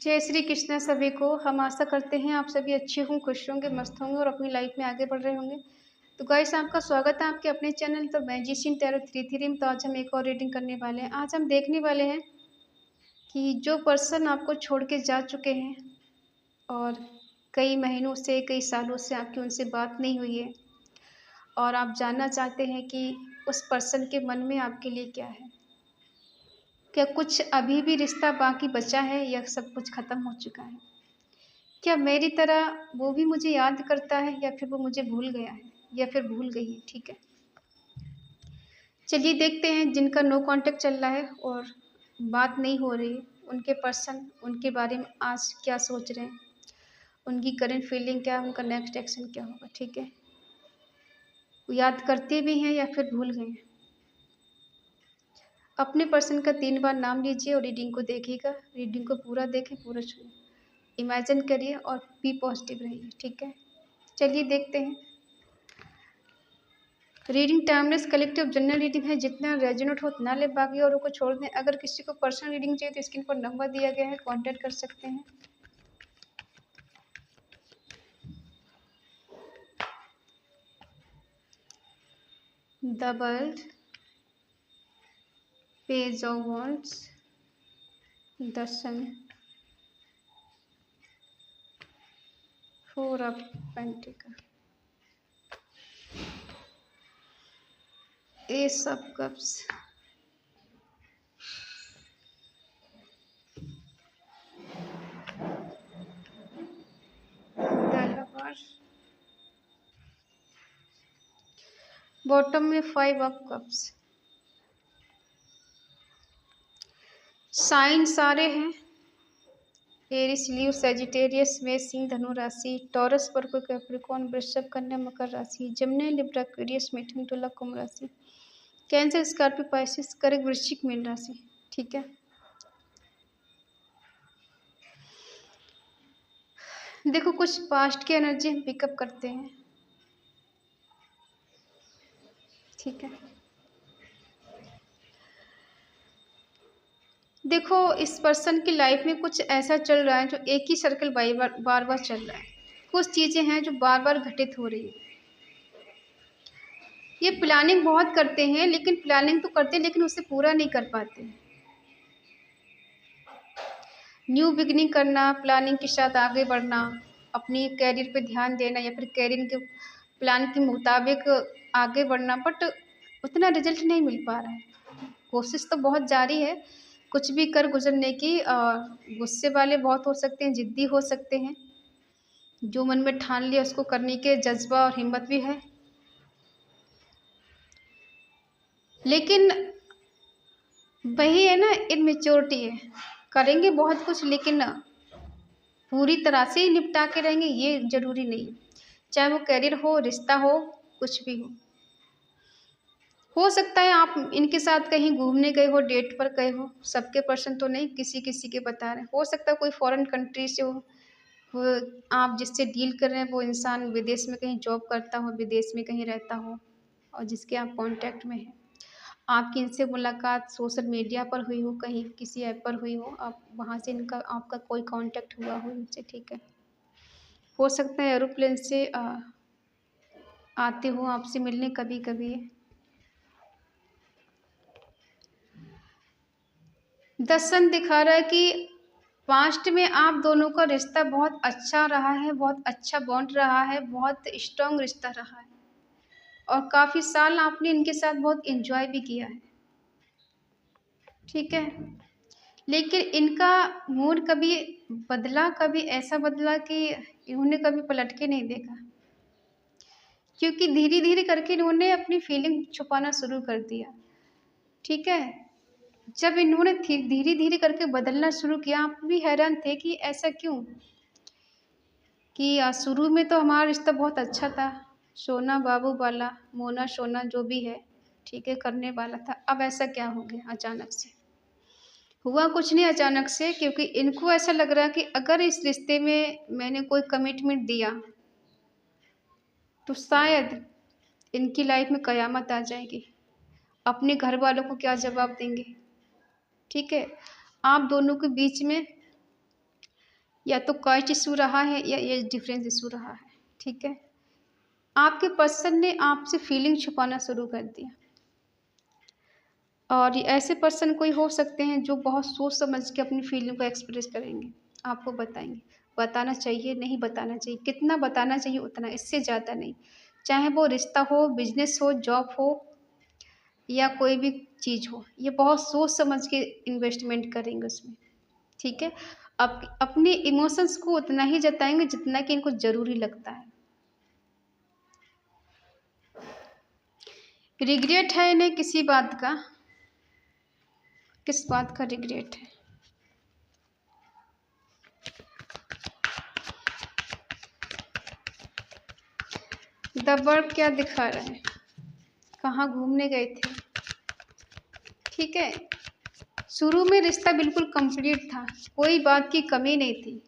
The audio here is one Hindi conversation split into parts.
जय श्री कृष्णा सभी को। हम आशा करते हैं आप सभी अच्छे हों, खुश होंगे, मस्त होंगे और अपनी लाइफ में आगे बढ़ रहे होंगे। तो गाइस, आपका स्वागत है आपके अपने चैनल तो मैजिशियन टैरो 33 में। तो आज हम एक और रीडिंग करने वाले हैं। आज हम देखने वाले हैं कि जो पर्सन आपको छोड़ के जा चुके हैं और कई महीनों से, कई सालों से आपकी उनसे बात नहीं हुई है और आप जानना चाहते हैं कि उस पर्सन के मन में आपके लिए क्या है। क्या कुछ अभी भी रिश्ता बाकी बचा है या सब कुछ ख़त्म हो चुका है? क्या मेरी तरह वो भी मुझे याद करता है या फिर वो मुझे भूल गया है या फिर भूल गई है? ठीक है, चलिए देखते हैं। जिनका नो कांटेक्ट चल रहा है और बात नहीं हो रही है, उनके पर्सन उनके बारे में आज क्या सोच रहे हैं, उनकी करंट फीलिंग क्या है, उनका नेक्स्ट एक्शन क्या होगा। ठीक है, वो याद करते भी हैं या फिर भूल गए हैं। अपने पर्सन का 3 बार नाम लीजिए और रीडिंग को देखिएगा। रीडिंग को पूरा देखें, पूरा सुनिए, इमेजिन करिए और बी पॉजिटिव रहिए। ठीक है, चलिए देखते हैं। Reading timeless collective general reading है। जितना रेजोनेट हो उतना ले, बाकी औरों को छोड़ दें। अगर किसी को पर्सनल रीडिंग चाहिए तो स्क्रीन पर नंबर दिया गया है, कांटेक्ट कर सकते हैं। The world, page of wands, the sun, 4 of pentacle, ace of cups, the lover, bottom में 5 ऑफ कप्स। साइन सारे हैं। एरिस, लीव, सजिटेरियस में सिंह, धनु राशि, टॉरस पर कोई, कैप्रिकॉर्न, वृषभ, कन्या, मकर राशि, जमनी, लिब्रा, एक्वेरियस, मिथुन, तुला, कुंभ राशि, कैंसर, स्कॉर्पियो, पाइसेस, कर्क, वृश्चिक, मीन राशि। ठीक है, देखो कुछ पास्ट की एनर्जी हम पिकअप करते हैं। ठीक है, देखो इस पर्सन की लाइफ में कुछ ऐसा चल रहा है जो एक ही सर्कल बार बार चल रहा है। कुछ चीज़ें हैं जो बार बार घटित हो रही है। ये प्लानिंग बहुत करते हैं, लेकिन प्लानिंग तो करते हैं लेकिन उसे पूरा नहीं कर पाते। न्यू बिगनिंग करना, प्लानिंग के साथ आगे बढ़ना, अपनी कैरियर पे ध्यान देना या फिर कैरियर के प्लान के मुताबिक आगे बढ़ना, बट उतना रिजल्ट नहीं मिल पा रहा है। कोशिश तो बहुत जारी है कुछ भी कर गुजरने की। गुस्से वाले बहुत हो सकते हैं, ज़िद्दी हो सकते हैं, जो मन में ठान लिया उसको करने के जज्बा और हिम्मत भी है, लेकिन वही है ना, इनमेच्योरिटी है। करेंगे बहुत कुछ लेकिन पूरी तरह से ही निपटा के रहेंगे ये ज़रूरी नहीं है। चाहे वो कैरियर हो, रिश्ता हो, कुछ भी हो सकता है आप इनके साथ कहीं घूमने गए हो, डेट पर गए हो। सबके पर्सन तो नहीं, किसी किसी के बता रहे हैं। हो सकता है कोई फॉरेन कंट्री से हो, वो आप जिससे डील कर रहे हैं वो इंसान विदेश में कहीं जॉब करता हो, विदेश में कहीं रहता हो और जिसके आप कांटेक्ट में हैं। आपकी इनसे मुलाकात सोशल मीडिया पर हुई हो, कहीं किसी ऐप पर हुई हो, आप वहाँ से इनका आपका कोई कांटेक्ट हुआ हो इनसे। ठीक है, हो सकता है एरोप्लेन से आते हो आपसे मिलने कभी कभी। दर्शन दिखा रहा है कि पास्ट में आप दोनों का रिश्ता बहुत अच्छा रहा है, बहुत अच्छा बॉन्ड रहा है, बहुत स्ट्रॉन्ग रिश्ता रहा है और काफ़ी साल आपने इनके साथ बहुत एंजॉय भी किया है। ठीक है, लेकिन इनका मूड कभी बदला, कभी ऐसा बदला कि इन्होंने कभी पलट के नहीं देखा, क्योंकि धीरे धीरे करके इन्होंने अपनी फीलिंग छुपाना शुरू कर दिया। ठीक है, जब इन्होंने धीरे धीरे करके बदलना शुरू किया, आप भी हैरान थे कि ऐसा क्यों, कि शुरू में तो हमारा रिश्ता बहुत अच्छा था, सोना बाबू वाला, मोना सोना जो भी है, ठीक है, करने वाला था। अब ऐसा क्या हो गया अचानक से? हुआ कुछ नहीं अचानक से, क्योंकि इनको ऐसा लग रहा है कि अगर इस रिश्ते में मैंने कोई कमिटमेंट दिया तो शायद इनकी लाइफ में कयामत आ जाएगी। अपने घर वालों को क्या जवाब देंगे? ठीक है, आप दोनों के बीच में या तो कास्ट इशू रहा है या एज डिफरेंस इशू रहा है। ठीक है, आपके पर्सन ने आपसे फीलिंग छुपाना शुरू कर दिया। और ये ऐसे पर्सन कोई हो सकते हैं जो बहुत सोच समझ के अपनी फीलिंग को एक्सप्रेस करेंगे, आपको बताएंगे। बताना चाहिए, नहीं बताना चाहिए, कितना बताना चाहिए उतना, इससे ज़्यादा नहीं। चाहे वो रिश्ता हो, बिजनेस हो, जॉब हो या कोई भी चीज़ हो, ये बहुत सोच समझ के इन्वेस्टमेंट करेंगे उसमें। ठीक है, अपने इमोशंस को उतना ही जताएंगे जितना कि इनको ज़रूरी लगता है। रिग्रेट है इन्हें किसी बात का। किस बात का रिग्रेट है? द वर्क क्या दिखा रहा है? कहाँ घूमने गए थे? ठीक है, शुरू में रिश्ता बिल्कुल कंप्लीट था, कोई बात की कमी नहीं थी,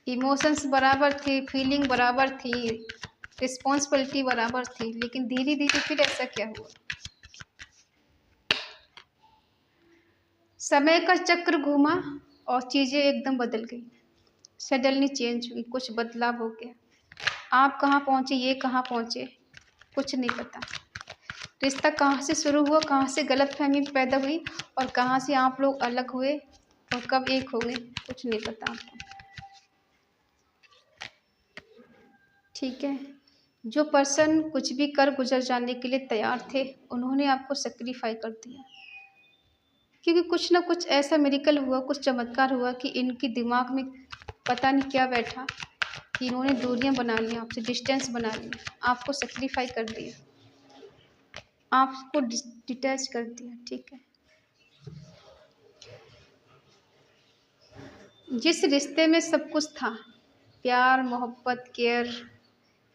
इमोशंस बराबर थे, फीलिंग बराबर थी, रिस्पॉन्सिबिलिटी बराबर थी। लेकिन धीरे धीरे फिर ऐसा क्या हुआ? समय का चक्र घूमा और चीज़ें एकदम बदल गई, सडनली चेंज हुई, कुछ बदलाव हो गया। आप कहाँ पहुँचे, ये कहाँ पहुँचे, कुछ नहीं पता। रिश्ता कहाँ से शुरू हुआ, कहाँ से गलतफहमी पैदा हुई और कहाँ से आप लोग अलग हुए और कब एक हो गए, कुछ नहीं पता आपको। ठीक है, जो पर्सन कुछ भी कर गुजर जाने के लिए तैयार थे, उन्होंने आपको सेक्रीफाई कर दिया। क्योंकि कुछ ना कुछ ऐसा मिरेकल हुआ, कुछ चमत्कार हुआ कि इनके दिमाग में पता नहीं क्या बैठा कि इन्होंने दूरियां बना ली, आपसे डिस्टेंस बना लिया, आपको सेक्रीफाई कर दिया, आपको डिटैच कर दिया। ठीक है, जिस रिश्ते में सब कुछ था, प्यार, मोहब्बत, केयर,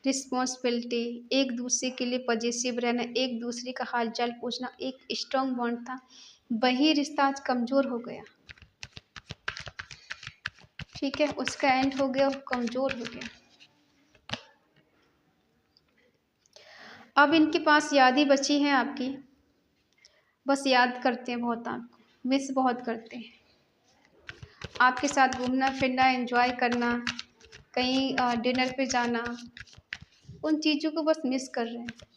रिस्पॉन्सिबिलिटी, एक दूसरे के लिए पॉजिटिव रहना, एक दूसरे का हालचाल पूछना, एक स्ट्रॉन्ग बॉन्ड था, वही रिश्ता आज कमज़ोर हो गया। ठीक है, उसका एंड हो गया, कमज़ोर हो गया। अब इनके पास याद ही बची है आपकी, बस याद करते हैं बहुत, आपको मिस बहुत करते हैं। आपके साथ घूमना फिरना, एंजॉय करना, कहीं डिनर पे जाना, उन चीज़ों को बस मिस कर रहे हैं।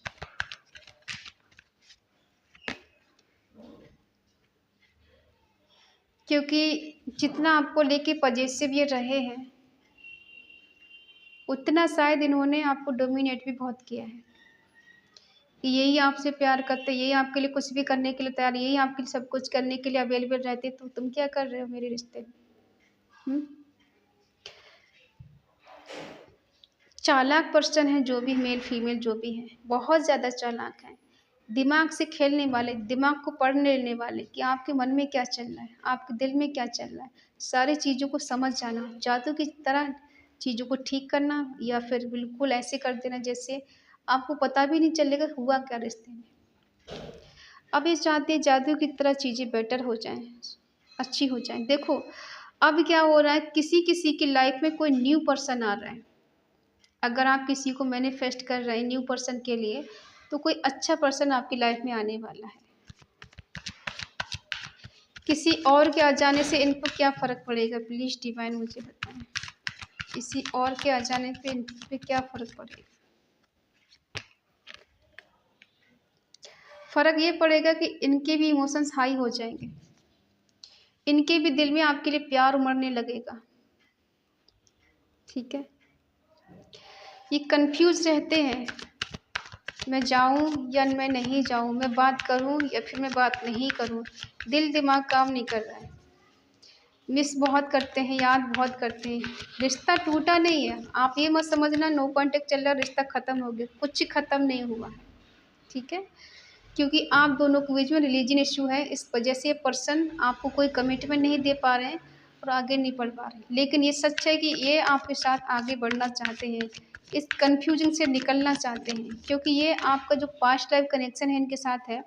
क्योंकि जितना आपको लेके पॉजिटिव ये रहे हैं, उतना शायद इन्होंने आपको डोमिनेट भी बहुत किया है कि यही आपसे प्यार करते, यही आपके लिए कुछ भी करने के लिए तैयार, यही आपके लिए सब कुछ करने के लिए अवेलेबल रहते, तो तुम क्या कर रहे हो मेरे रिश्ते में? चालाक पर्सन है, जो भी मेल फीमेल जो भी है, बहुत ज़्यादा चालाक है, दिमाग से खेलने वाले, दिमाग को पढ़ लेने वाले कि आपके मन में क्या चल रहा है, आपके दिल में क्या चल रहा है, सारी चीज़ों को समझ जाना, जादू की तरह चीज़ों को ठीक करना या फिर बिल्कुल ऐसे कर देना जैसे आपको पता भी नहीं चलेगा हुआ क्या रिश्ते में। अब ये चाहते हैं जादू की तरह चीज़ें बेटर हो जाएं, अच्छी हो जाएं। देखो अब क्या हो रहा है, किसी किसी की लाइफ में कोई न्यू पर्सन आ रहा है। अगर आप किसी को मैनिफेस्ट कर रहे हैं न्यू पर्सन के लिए, तो कोई अच्छा पर्सन आपकी लाइफ में आने वाला है। किसी और के आ जाने से इनको क्या फ़र्क पड़ेगा, प्लीज़ डिवाइन मुझे बताएं। किसी और के आ जाने पे इन पे क्या फ़र्क पड़ेगा? फ़र्क ये पड़ेगा कि इनके भी इमोशंस हाई हो जाएंगे, इनके भी दिल में आपके लिए प्यार उमड़ने लगेगा। ठीक है, ये कंफ्यूज रहते हैं, मैं जाऊं या मैं नहीं जाऊं, मैं बात करूं या फिर मैं बात नहीं करूं, दिल दिमाग काम नहीं कर रहा है, मिस बहुत करते हैं, याद बहुत करते हैं। रिश्ता टूटा नहीं है, आप ये मत समझना नो कॉन्टेक्ट चल रहा रिश्ता ख़त्म हो गया, कुछ ख़त्म नहीं हुआ है। ठीक है, क्योंकि आप दोनों के बीच में रिलीजन इशू है, इस वजह से ये पर्सन आपको कोई कमिटमेंट नहीं दे पा रहे हैं और आगे नहीं बढ़ पा रहे। लेकिन ये सच है कि ये आपके साथ आगे बढ़ना चाहते हैं, इस कन्फ्यूजन से निकलना चाहते हैं, क्योंकि ये आपका जो पास्ट लाइफ कनेक्शन है इनके साथ है।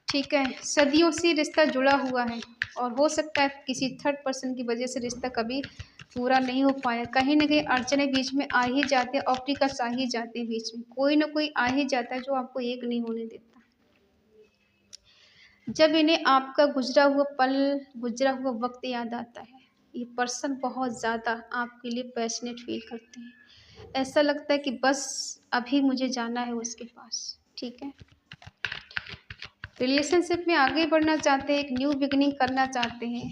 ठीक है, सदियों से रिश्ता जुड़ा हुआ है और हो सकता है किसी थर्ड पर्सन की वजह से रिश्ता कभी पूरा नहीं हो पाया, कहीं ना कहीं अड़चने बीच में आ ही जाते हैं, ऑब्स्टिकल्स आ ही जाते हैं बीच में, कोई ना कोई आ ही जाता है जो आपको एक नहीं होने देता। जब इन्हें आपका गुजरा हुआ पल, गुजरा हुआ वक्त याद आता है, ये पर्सन बहुत ज़्यादा आपके लिए पैशनेट फील करते हैं। ऐसा लगता है कि बस अभी मुझे जाना है उसके पास, ठीक है। रिलेशनशिप में आगे बढ़ना चाहते हैं, एक न्यू बिगिनिंग करना चाहते हैं।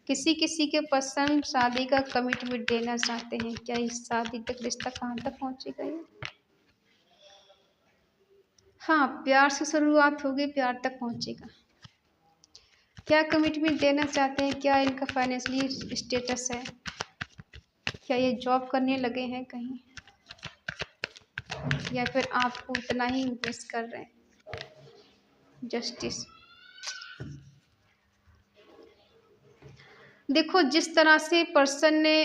किसी किसी के पर्सन शादी का कमिटमेंट देना चाहते हैं। क्या इस शादी तक, रिश्ता कहाँ तक पहुँचेगा ये? हाँ, प्यार से शुरुआत होगी, प्यार तक पहुँचेगा। क्या कमिटमेंट देना चाहते हैं? क्या इनका फाइनेंशियली स्टेटस है? क्या ये जॉब करने लगे हैं कहीं, या फिर आपको उतना ही मिस कर रहे हैं? जस्टिस। देखो, जिस तरह से पर्सन ने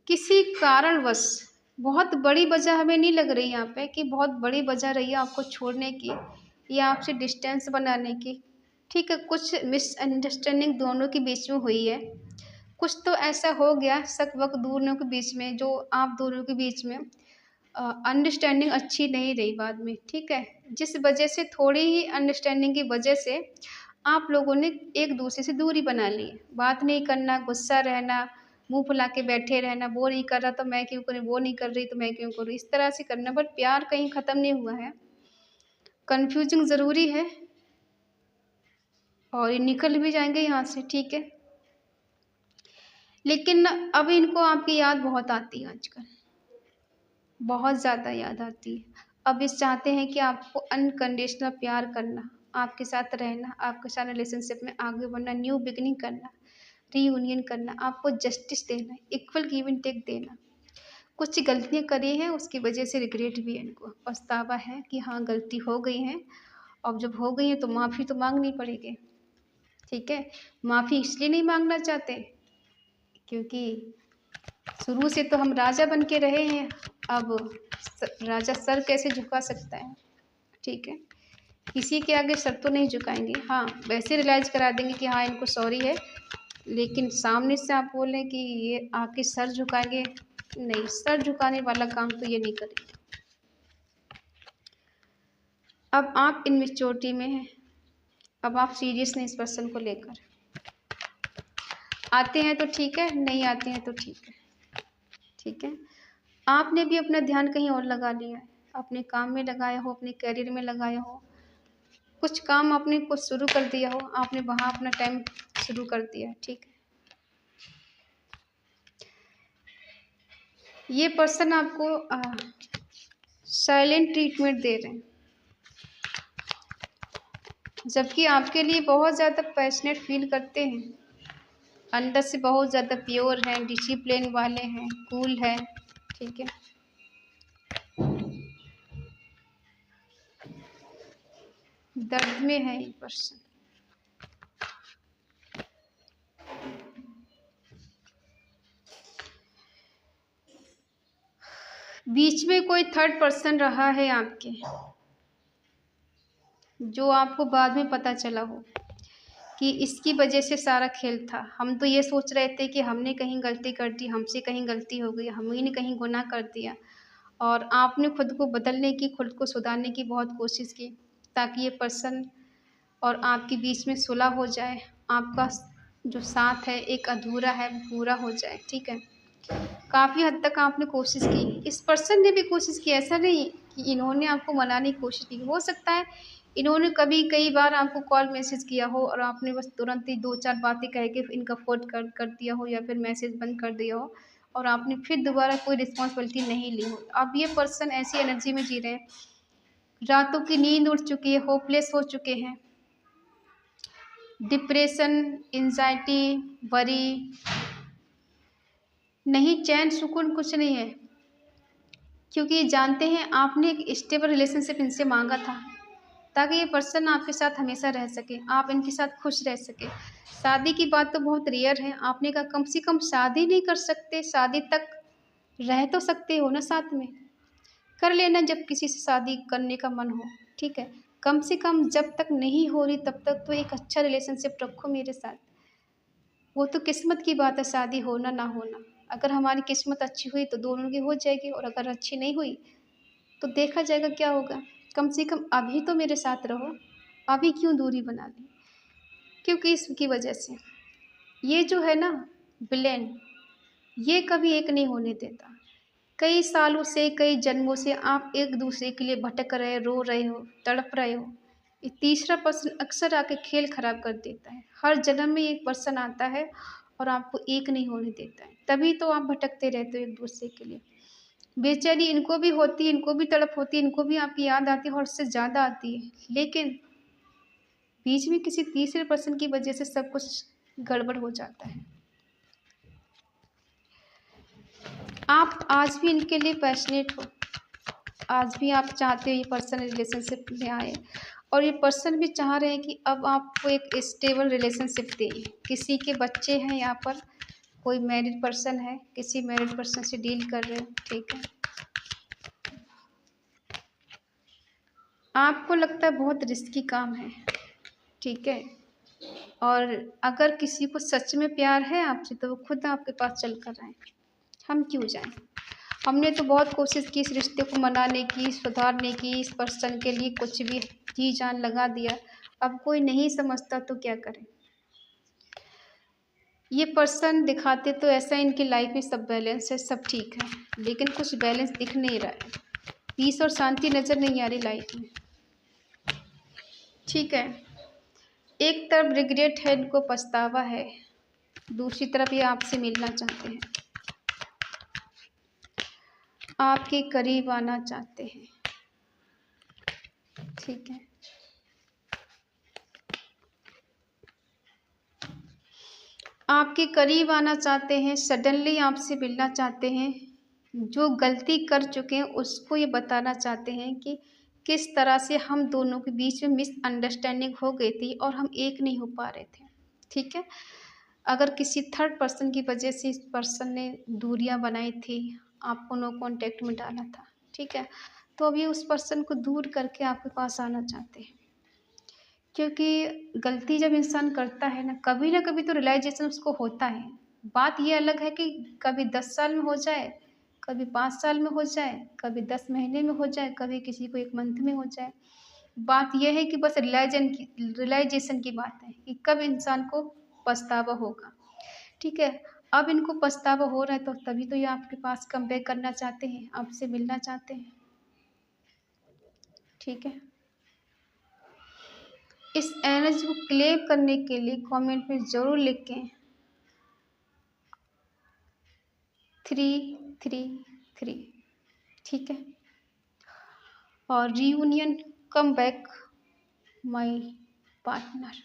किसी कारणवश, बहुत बड़ी वजह हमें नहीं लग रही यहाँ पे कि बहुत बड़ी वजह रही है आपको छोड़ने की या आपसे डिस्टेंस बनाने की, ठीक है। कुछ मिसअंडरस्टैंडिंग दोनों के बीच में हुई है। कुछ तो ऐसा हो गया शक वक दोनों के बीच में, जो आप दोनों के बीच में अंडरस्टैंडिंग अच्छी नहीं रही बाद में, ठीक है। जिस वजह से, थोड़ी ही अंडरस्टैंडिंग की वजह से आप लोगों ने एक दूसरे से दूरी बना ली। बात नहीं करना, गुस्सा रहना, मुंह फुला के बैठे रहना, वो नहीं कर रहा तो मैं क्यों करूँ, वो नहीं कर रही तो मैं क्यों करूँ, इस तरह से करना। बट प्यार कहीं ख़त्म नहीं हुआ है, कन्फ्यूजिंग ज़रूरी है और ये निकल भी जाएंगे यहाँ से, ठीक है। लेकिन अब इनको आपकी याद बहुत आती है आजकल, बहुत ज़्यादा याद आती है। अब इस चाहते हैं कि आपको अनकंडीशनल प्यार करना, आपके साथ रहना, आपके साथ रिलेशनशिप में आगे बढ़ना, न्यू बिगिनिंग करना, रीयूनियन करना, आपको जस्टिस देना, इक्वल गिव एंड टेक देना। कुछ गलतियाँ करी हैं, उसकी वजह से रिग्रेट भी है, इनको पछतावा है कि हाँ गलती हो गई है। अब जब हो गई है तो माफ़ी तो मांगनी पड़ेगी, ठीक है। माफ़ी इसलिए नहीं मांगना चाहते क्योंकि शुरू से तो हम राजा बन के रहे हैं। अब राजा सर कैसे झुका सकता है, ठीक है। किसी के आगे सर तो नहीं झुकाएंगे। हाँ, वैसे रियलाइज़ करा देंगे कि हाँ इनको सॉरी है, लेकिन सामने से आप बोलें कि ये आके सर झुकाएंगे, नहीं, सर झुकाने वाला काम तो ये नहीं करेंगे। अब आप इनमेच्योरिटी में हैं, अब आप सीरियस नहीं इस पर्सन को लेकर। आते हैं तो ठीक है, नहीं आते हैं तो ठीक है, ठीक है। आपने भी अपना ध्यान कहीं और लगा लिया है, अपने काम में लगाया हो, अपने करियर में लगाया हो, कुछ काम आपने कुछ शुरू कर दिया हो, आपने वहाँ अपना टाइम शुरू कर दिया है, ठीक है। ये पर्सन आपको साइलेंट ट्रीटमेंट दे रहे हैं, जबकि आपके लिए बहुत ज़्यादा पैशनेट फील करते हैं, अंदर से बहुत ज़्यादा प्योर हैं, डिसिप्लिन वाले हैं, कूल है, ठीक है। दर्द में है ये पर्सन। बीच में कोई थर्ड पर्सन रहा है आपके, जो आपको बाद में पता चला हो कि इसकी वजह से सारा खेल था। हम तो ये सोच रहे थे कि हमने कहीं गलती कर दी, हमसे कहीं गलती हो गई, हम ही ने कहीं गुनाह कर दिया, और आपने खुद को बदलने की, खुद को सुधारने की बहुत कोशिश की ताकि ये पर्सन और आपके बीच में सुलह हो जाए, आपका जो साथ है एक अधूरा है वो पूरा हो जाए, ठीक है। काफ़ी हद तक आपने कोशिश की, इस पर्सन ने भी कोशिश की, ऐसा नहीं कि इन्होंने आपको मनाने की कोशिश की। हो सकता है इन्होंने कभी कई बार आपको कॉल मैसेज किया हो और आपने बस तुरंत ही 2-4 बातें कह के इनका फोन कर दिया हो या फिर मैसेज बंद कर दिया हो और आपने फिर दोबारा कोई रिस्पॉन्सिबिलिटी नहीं ली हो। अब ये पर्सन ऐसी एनर्जी में जी रहे हैं, रातों की नींद उड़ चुकी है, होपलेस हो चुके हैं, डिप्रेशन, एंजाइटी, वरी, नहीं चैन सुकून कुछ नहीं है, क्योंकि ये जानते हैं आपने एक स्टेबल रिलेशनशिप इनसे मांगा था ताकि ये पर्सन आपके साथ हमेशा रह सके, आप इनके साथ खुश रह सके। शादी की बात तो बहुत रेयर है, आपने कहा कम से कम शादी नहीं कर सकते, शादी तक रह तो सकते हो ना साथ में, कर लेना जब किसी से शादी करने का मन हो, ठीक है। कम से कम जब तक नहीं हो रही तब तक तो एक अच्छा रिलेशनशिप रखो मेरे साथ। वो तो किस्मत की बात है, शादी होना ना होना। अगर हमारी किस्मत अच्छी हुई तो दोनों की हो जाएगी, और अगर अच्छी नहीं हुई तो देखा जाएगा क्या होगा। कम से कम अभी तो मेरे साथ रहो, अभी क्यों दूरी बना ली? क्योंकि इसकी वजह से ये जो है ना, ब्लेंड, ये कभी एक नहीं होने देता। कई सालों से, कई जन्मों से आप एक दूसरे के लिए भटक रहे, रो रहे हो, तड़प रहे हो। ये तीसरा पर्सन अक्सर आके खेल खराब कर देता है। हर जन्म में एक पर्सन आता है और आपको एक नहीं होने देता है, तभी तो आप भटकते रहते हो एक दूसरे के लिए। बेचैनी इनको भी होती है, इनको भी तड़प होती है, इनको भी आपकी याद आती है और उससे ज़्यादा आती है, लेकिन बीच में किसी तीसरे पर्सन की वजह से सब कुछ गड़बड़ हो जाता है। आप आज भी इनके लिए पैशनेट हो, आज भी आप चाहते हो ये पर्सन रिलेशनशिप में आए, और ये पर्सन भी चाह रहे हैं कि अब आपको एक स्टेबल रिलेशनशिप दें। किसी के बच्चे हैं यहाँ पर, कोई मैरिड पर्सन है, किसी मैरिड पर्सन से डील कर रहे हो, ठीक है। आपको लगता है बहुत रिस्की काम है, ठीक है, और अगर किसी को सच में प्यार है आपसे तो वो खुद आपके पास चल कर आए। हम क्यों जाएं? हमने तो बहुत कोशिश की इस रिश्ते को मनाने की, सुधारने की, इस पर्सन के लिए कुछ भी जी जान लगा दिया, अब कोई नहीं समझता तो क्या करें। ये पर्सन दिखाते तो ऐसा इनकी लाइफ में सब बैलेंस है, सब ठीक है, लेकिन कुछ बैलेंस दिख नहीं रहा है, पीस और शांति नज़र नहीं आ रही लाइफ में, ठीक है। एक तरफ रिग्रेट है, इनको पछतावा है, दूसरी तरफ ये आपसे मिलना चाहते हैं, आपके करीब आना चाहते हैं, ठीक है। आपके करीब आना चाहते हैं, सडनली आपसे मिलना चाहते हैं, जो गलती कर चुके हैं उसको ये बताना चाहते हैं कि किस तरह से हम दोनों के बीच में मिसअंडरस्टैंडिंग हो गई थी और हम एक नहीं हो पा रहे थे, ठीक है। अगर किसी थर्ड पर्सन की वजह से इस पर्सन ने दूरियां बनाई थी, आपको नो कांटेक्ट में डाला था, ठीक है, तो अब ये उस पर्सन को दूर करके आपके पास आना चाहते हैं, क्योंकि गलती जब इंसान करता है ना कभी तो रियलाइजेशन उसको होता है। बात ये अलग है कि कभी 10 साल में हो जाए, कभी 5 साल में हो जाए, कभी 10 महीने में हो जाए, कभी किसी को 1 मंथ में हो जाए। बात यह है कि बस रियलाइजेशन की बात है कि कब इंसान को पछतावा होगा, ठीक है। अब इनको पछतावा हो रहा है तो तभी तो ये आपके पास कमबैक करना चाहते हैं, आपसे मिलना चाहते हैं, ठीक है। इस एनर्जी को क्लेम करने के लिए कमेंट में ज़रूर लिखें 333, ठीक है। और reunion come back my partner,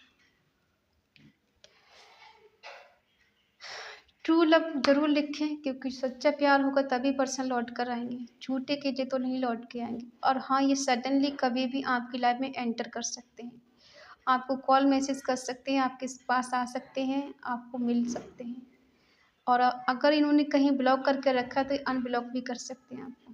true love ज़रूर लिखें, क्योंकि सच्चा प्यार होगा तभी पर्सन लौट कर आएंगे, झूठे के लिए तो नहीं लौट के आएंगे। और हाँ, ये सडनली कभी भी आपकी लाइफ में एंटर कर सकते हैं, आपको कॉल मैसेज कर सकते हैं, आपके पास आ सकते हैं, आपको मिल सकते हैं, और अगर इन्होंने कहीं ब्लॉक करके रखा तो अनब्लॉक भी कर सकते हैं आपको,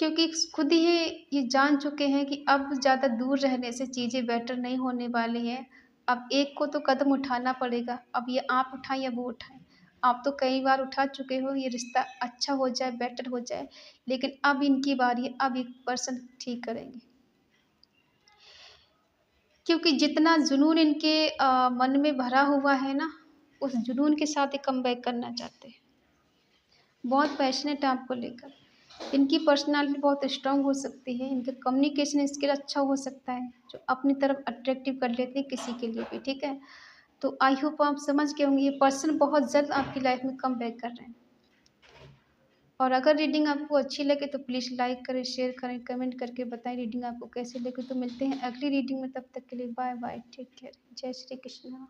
क्योंकि खुद ही ये जान चुके हैं कि अब ज़्यादा दूर रहने से चीज़ें बेटर नहीं होने वाली हैं। अब एक को तो कदम उठाना पड़ेगा, अब ये आप उठाएं या वो उठाएं। आप तो कई बार उठा चुके हो, ये रिश्ता अच्छा हो जाए, बेटर हो जाए, लेकिन अब इनकी बारी है, अब एक पर्सन ठीक करेंगे, क्योंकि जितना जुनून इनके मन में भरा हुआ है ना, उस जुनून के साथ ये कमबैक करना चाहते हैं, बहुत पैशनेट है आपको लेकर। इनकी पर्सनालिटी बहुत स्ट्रांग हो सकती है, इनका कम्युनिकेशन स्किल अच्छा हो सकता है, जो अपनी तरफ अट्रैक्टिव कर लेते हैं किसी के लिए भी, ठीक है। तो आई होप आप समझ गए होंगे, ये पर्सन बहुत जल्द आपकी लाइफ में कम बैक कर रहे हैं। और अगर रीडिंग आपको अच्छी लगे तो प्लीज़ लाइक करें, शेयर करें, कमेंट करके बताएं रीडिंग आपको कैसी लगी। तो मिलते हैं अगली रीडिंग में, तब तक के लिए बाय बाय, टेक केयर, जय श्री कृष्णा।